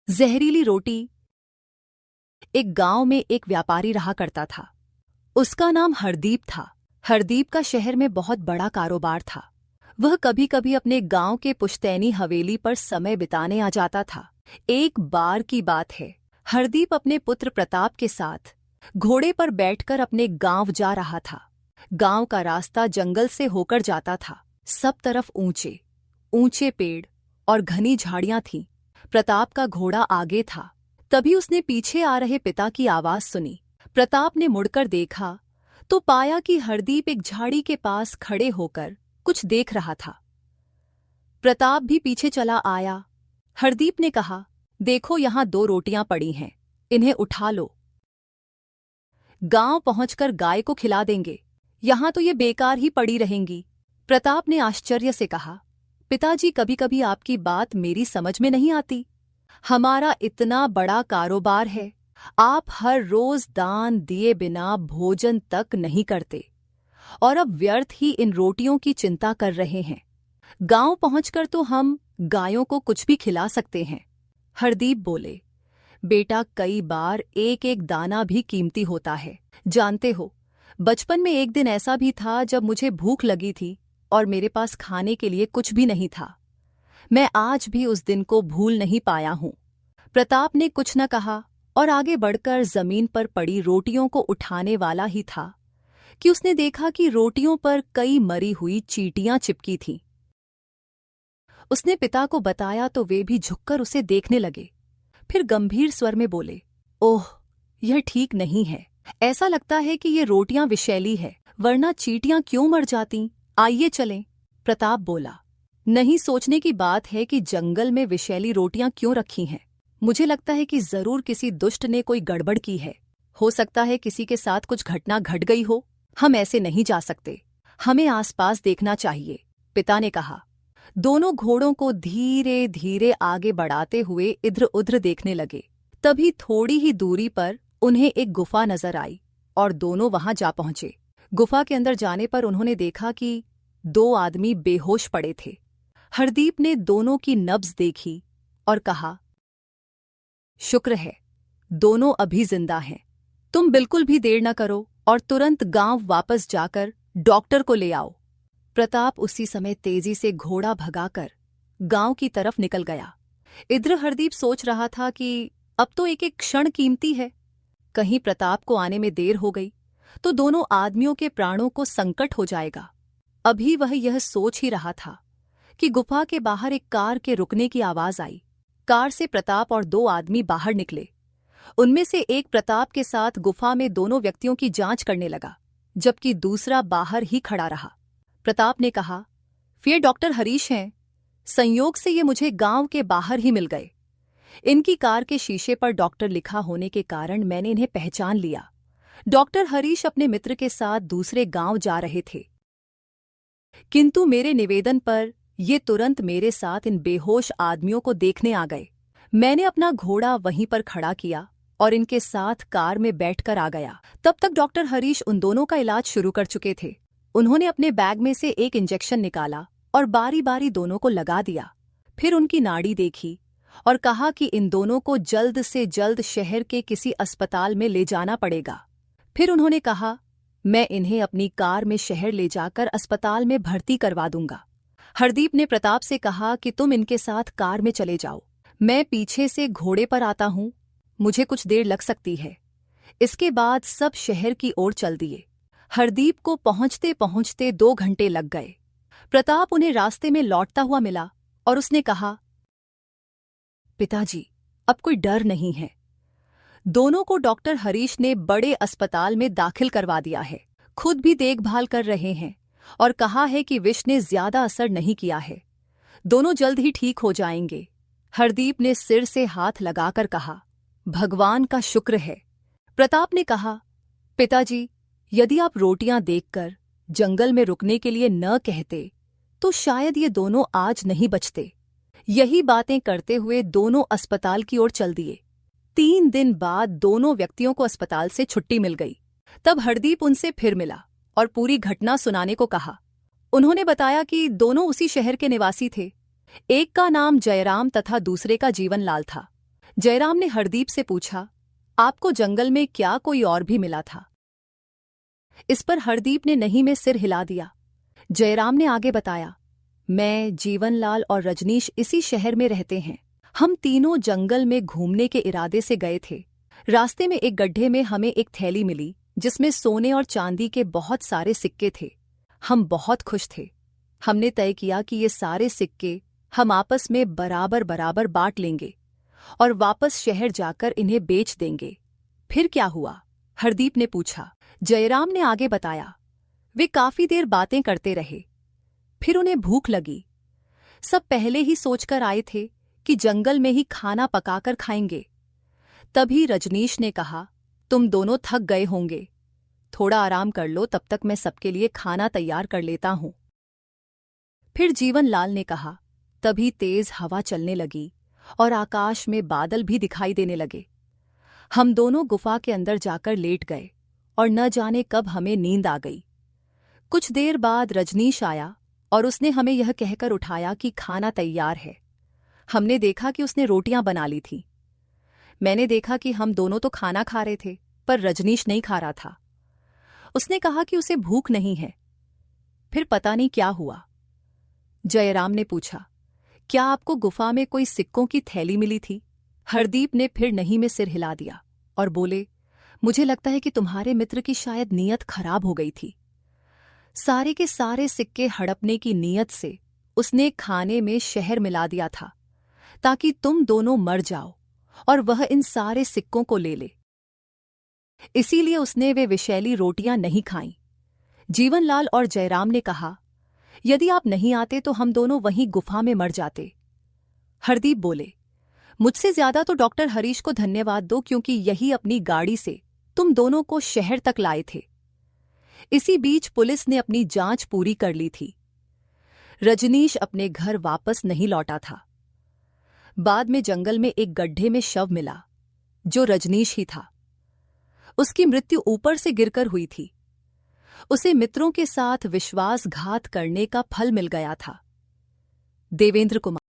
जहरीली रोटी। एक गांव में एक व्यापारी रहा करता था। उसका नाम हरदीप था। हरदीप का शहर में बहुत बड़ा कारोबार था। वह कभी कभी अपने गांव के पुश्तैनी हवेली पर समय बिताने आ जाता था। एक बार की बात है, हरदीप अपने पुत्र प्रताप के साथ घोड़े पर बैठकर अपने गांव जा रहा था। गांव का रास्ता जंगल से होकर जाता था। सब तरफ ऊंचे ऊंचे पेड़ और घनी झाड़ियां थीं। प्रताप का घोड़ा आगे था। तभी उसने पीछे आ रहे पिता की आवाज सुनी। प्रताप ने मुड़कर देखा तो पाया कि हरदीप एक झाड़ी के पास खड़े होकर कुछ देख रहा था। प्रताप भी पीछे चला आया। हरदीप ने कहा, देखो यहां 2 रोटियां पड़ी हैं, इन्हें उठा लो। गांव पहुंचकर गाय को खिला देंगे, यहां तो ये बेकार ही पड़ी रहेंगी। प्रताप ने आश्चर्य से कहा, पिताजी कभी कभी आपकी बात मेरी समझ में नहीं आती। हमारा इतना बड़ा कारोबार है, आप हर रोज दान दिए बिना भोजन तक नहीं करते और अब व्यर्थ ही इन रोटियों की चिंता कर रहे हैं। गांव पहुंचकर तो हम गायों को कुछ भी खिला सकते हैं। हरदीप बोले, बेटा कई बार एक एक दाना भी कीमती होता है। जानते हो, बचपन में एक दिन ऐसा भी था जब मुझे भूख लगी थी और मेरे पास खाने के लिए कुछ भी नहीं था। मैं आज भी उस दिन को भूल नहीं पाया हूं। प्रताप ने कुछ न कहा और आगे बढ़कर जमीन पर पड़ी रोटियों को उठाने वाला ही था कि उसने देखा कि रोटियों पर कई मरी हुई चींटियां चिपकी थीं। उसने पिता को बताया तो वे भी झुककर उसे देखने लगे। फिर गंभीर स्वर में बोले, ओह, यह ठीक नहीं है। ऐसा लगता है कि ये रोटियां विषैली है, वरना चींटियां क्यों मर जाती। आइए चलें। प्रताप बोला, नहीं, सोचने की बात है कि जंगल में विषैली रोटियां क्यों रखी हैं। मुझे लगता है कि जरूर किसी दुष्ट ने कोई गड़बड़ की है। हो सकता है किसी के साथ कुछ घटना घट गई हो। हम ऐसे नहीं जा सकते, हमें आसपास देखना चाहिए। पिता ने कहा। दोनों घोड़ों को धीरे धीरे आगे बढ़ाते हुए इधर उधर देखने लगे। तभी थोड़ी ही दूरी पर उन्हें एक गुफा नजर आई और दोनों वहां जा पहुंचे। गुफा के अंदर जाने पर उन्होंने देखा कि 2 आदमी बेहोश पड़े थे। हरदीप ने दोनों की नब्ज देखी और कहा, शुक्र है, दोनों अभी जिंदा हैं। तुम बिल्कुल भी देर न करो और तुरंत गांव वापस जाकर डॉक्टर को ले आओ। प्रताप उसी समय तेजी से घोड़ा भगाकर गांव की तरफ निकल गया। इधर हरदीप सोच रहा था कि अब तो एक एक क्षण कीमती है। कहीं प्रताप को आने में देर हो गई तो दोनों आदमियों के प्राणों को संकट हो जाएगा। अभी वह यह सोच ही रहा था कि गुफा के बाहर एक कार के रुकने की आवाज आई। कार से प्रताप और 2 आदमी बाहर निकले। उनमें से एक प्रताप के साथ गुफा में दोनों व्यक्तियों की जांच करने लगा, जबकि दूसरा बाहर ही खड़ा रहा। प्रताप ने कहा, ये डॉक्टर हरीश हैं। संयोग से ये मुझे गांव के बाहर ही मिल गए। इनकी कार के शीशे पर डॉक्टर लिखा होने के कारण मैंने इन्हें पहचान लिया। डॉक्टर हरीश अपने मित्र के साथ दूसरे गांव जा रहे थे, किंतु मेरे निवेदन पर ये तुरंत मेरे साथ इन बेहोश आदमियों को देखने आ गए। मैंने अपना घोड़ा वहीं पर खड़ा किया और इनके साथ कार में बैठकर आ गया। तब तक डॉक्टर हरीश उन दोनों का इलाज शुरू कर चुके थे। उन्होंने अपने बैग में से एक इंजेक्शन निकाला और बारी बारी दोनों को लगा दिया। फिर उनकी नाड़ी देखी और कहा कि इन दोनों को जल्द से जल्द शहर के किसी अस्पताल में ले जाना पड़ेगा। फिर उन्होंने कहा, मैं इन्हें अपनी कार में शहर ले जाकर अस्पताल में भर्ती करवा दूंगा। हरदीप ने प्रताप से कहा कि तुम इनके साथ कार में चले जाओ, मैं पीछे से घोड़े पर आता हूं, मुझे कुछ देर लग सकती है। इसके बाद सब शहर की ओर चल दिए। हरदीप को पहुंचते पहुंचते 2 घंटे लग गए। प्रताप उन्हें रास्ते में लौटता हुआ मिला और उसने कहा, पिताजी, अब कोई डर नहीं है। दोनों को डॉक्टर हरीश ने बड़े अस्पताल में दाखिल करवा दिया है। खुद भी देखभाल कर रहे हैं और कहा है कि विष ने ज्यादा असर नहीं किया है। दोनों जल्द ही ठीक हो जाएंगे। हरदीप ने सिर से हाथ लगाकर कहा, भगवान का शुक्र है। प्रताप ने कहा, पिताजी, यदि आप रोटियां देखकर जंगल में रुकने के लिए न कहते तो शायद ये दोनों आज नहीं बचते। यही बातें करते हुए दोनों अस्पताल की ओर चल दिए। 3 दिन बाद दोनों व्यक्तियों को अस्पताल से छुट्टी मिल गई। तब हरदीप उनसे फिर मिला और पूरी घटना सुनाने को कहा। उन्होंने बताया कि दोनों उसी शहर के निवासी थे। एक का नाम जयराम तथा दूसरे का जीवनलाल था। जयराम ने हरदीप से पूछा, आपको जंगल में क्या कोई और भी मिला था? इस पर हरदीप ने नहीं में सिर हिला दिया। जयराम ने आगे बताया, मैं, जीवनलाल और रजनीश इसी शहर में रहते हैं। हम तीनों जंगल में घूमने के इरादे से गए थे। रास्ते में एक गड्ढे में हमें एक थैली मिली जिसमें सोने और चांदी के बहुत सारे सिक्के थे। हम बहुत खुश थे। हमने तय किया कि ये सारे सिक्के हम आपस में बराबर बराबर बांट लेंगे और वापस शहर जाकर इन्हें बेच देंगे। फिर क्या हुआ? हरदीप ने पूछा। जयराम ने आगे बताया, वे काफी देर बातें करते रहे। फिर उन्हें भूख लगी। सब पहले ही सोचकर आए थे कि जंगल में ही खाना पकाकर खाएंगे। तभी रजनीश ने कहा, तुम दोनों थक गए होंगे, थोड़ा आराम कर लो, तब तक मैं सबके लिए खाना तैयार कर लेता हूं। फिर जीवनलाल ने कहा। तभी तेज हवा चलने लगी और आकाश में बादल भी दिखाई देने लगे। हम दोनों गुफा के अंदर जाकर लेट गए और न जाने कब हमें नींद आ गई। कुछ देर बाद रजनीश आया और उसने हमें यह कहकर उठाया कि खाना तैयार है। हमने देखा कि उसने रोटियां बना ली थीं। मैंने देखा कि हम दोनों तो खाना खा रहे थे, पर रजनीश नहीं खा रहा था। उसने कहा कि उसे भूख नहीं है। फिर पता नहीं क्या हुआ। जयराम ने पूछा, क्या आपको गुफा में कोई सिक्कों की थैली मिली थी? हरदीप ने फिर नहीं में सिर हिला दिया और बोले, मुझे लगता है कि तुम्हारे मित्र की शायद नीयत खराब हो गई थी। सारे के सारे सिक्के हड़पने की नीयत से उसने खाने में शहर मिला दिया था ताकि तुम दोनों मर जाओ और वह इन सारे सिक्कों को ले ले। इसीलिए उसने वे विषैली रोटियां नहीं खाईं। जीवनलाल और जयराम ने कहा, यदि आप नहीं आते तो हम दोनों वहीं गुफा में मर जाते। हरदीप बोले, मुझसे ज्यादा तो डॉक्टर हरीश को धन्यवाद दो, क्योंकि यही अपनी गाड़ी से तुम दोनों को शहर तक लाए थे। इसी बीच पुलिस ने अपनी जांच पूरी कर ली थी। रजनीश अपने घर वापस नहीं लौटा था। बाद में जंगल में एक गड्ढे में शव मिला, जो रजनीश ही था। उसकी मृत्यु ऊपर से गिरकर हुई थी। उसे मित्रों के साथ विश्वासघात करने का फल मिल गया था। देवेंद्र कुमार।